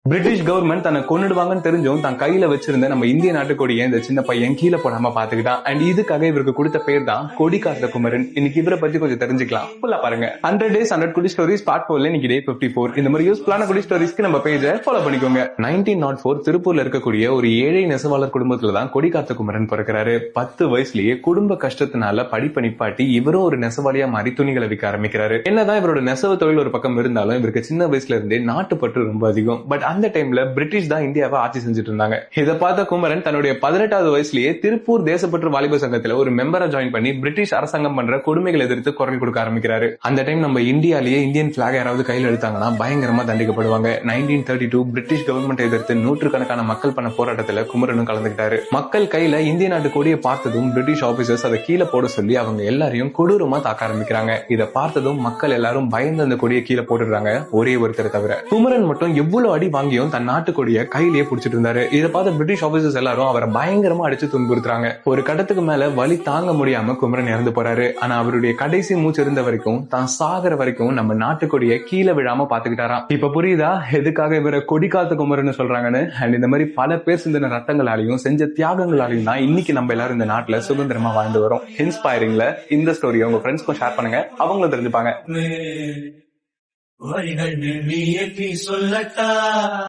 British government தன்னை கொன்னுடுவாங்கன்னு தெரிஞ்சும் தன் கையில வச்சிருந்த நம்ம இந்திய நாட்டுக்கொடியை இந்த சின்ன பையன் கீழே போடாம பாத்துக்கிட்டான். அண்ட் இதுக்காக இவருக்கு கொடுத்த பேர் தான் கொடி காத்த குமரன். இன்னைக்கு இவரை பத்தி கொஞ்சம் தெரிஞ்சுக்கலாம். ஃபுல்லா பாருங்க. 100 days 100 குடி ஸ்டோரிஸ் பார்ட் 4ல இன்னைக்கு டே 54. இந்த மாதிரி யூஸ்ஃபுல்லான குடி ஸ்டோரிஸ்க்கு நம்ம பேஜை ஃபாலோ பண்ணிக்கோங்க. 1904 திருப்பூர்ல இருக்கக்கூடிய ஒரு ஏழை நெசவாளர் குடும்பத்துல தான் கொடி காத்த குமரன் பிறக்கிறாரு. 10 வயசுலயே குடும்ப கஷ்டத்தினால படிப்பை நிப்பாட்டி இவரும் ஒரு நெசவாளியா மாறி துணிகளை விற்க ஆரம்பிக்கிறாரு. என்னதான் இவரோட நெசவு தொழில் ஒரு பக்கம் இருந்தாலும் இவருக்கு சின்ன வயசுல இருந்தே நாட்டு பற்று ரொம்ப அதிகம். பட் அந்த டைம்ல பிரிட்டிஷ் தான் இந்தியாவை ஆட்சி செஞ்சுட்டு இருந்தாங்க. இதை பார்த்த குமரன் தன்னுடைய 18வது வயசுலயே திருப்பூர் தேசப்பற்று வாலிபர் சங்கத்துல ஒரு மெம்பரா ஜாயின் பண்ணி பிரிட்டிஷ் அரசாங்கம் பண்ற கொடுமைகளை எதிர்த்து குரல் கொடுக்க ஆரம்பிக்கிறாரு. அந்த டைம் நம்ம இந்தியாலேயே இந்தியன் பிளாக் யாராவது கையில் எடுத்தாங்கன்னா பயங்கரமா தண்டிக்கப்படுவாங்க. 1932 பிரிட்டிஷ் கவர்மெண்ட் எதிர்த்து நூற்றுக்கணக்கான மக்கள் பண்ண போராட்டத்துல குமரனும் கலந்துக்கிட்டாரு. மக்கள் கையில இந்திய நாட்டு கொடியை பார்த்ததும் பிரிட்டிஷ் ஆபீசர்ஸ் அதை கீழே போட சொல்லி அவங்க எல்லாரையும் கொடூரமா தாக்க ஆரம்பிக்கிறாங்க. இதை பார்த்ததும் மக்கள் எல்லாரும் பயந்து அந்த கொடியை கீழே போட்டுடுறாங்க, ஒரே ஒருத்தரை தவிர. குமரன் மட்டும் எவ்வளவு அடி வாங்கியும் தன் நாட்டுக்கொடியை கையிலேயே பிடிச்சிட்டு இருந்தாரு. இதை பார்த்த பிரிட்டிஷ் ஆபீசர்ஸ் எல்லாரும் அவரை பயங்கரமா அடிச்சு துன்புறுத்துறாங்க. ஒரு கட்டத்துக்கு மேல வலி தாங்க முடியாம குமரன் இறந்து போறாரு. ஆனா அவருடைய கடைசி மூச்சு இருந்த வரைக்கும் தான் சாகர வரைக்கும் நம்ம நாட்டுக்கொடியை கீழே விழாம பாத்துக்கிட்டாராம். இப்ப புரியுதா எதுக்காக இவரை கொடி காத்த குமரன் சொல்றாங்கன்னு? அண்ட் இந்த மாதிரி பல பேர் சிந்தின ரத்தங்களாலையும் செஞ்ச தியாகங்களாலையும் தான் இன்னைக்கு நம்ம எல்லாரும் இந்த நாட்டுல சுதந்திரமா வாழ்ந்து வரோம். இன்ஸ்பைரிங்ல இந்த ஸ்டோரியை உங்க ஃப்ரெண்ட்ஸ்க்கும் ஷேர் பண்ணுங்க, அவங்களும் தெரிஞ்சுப்பாங்க.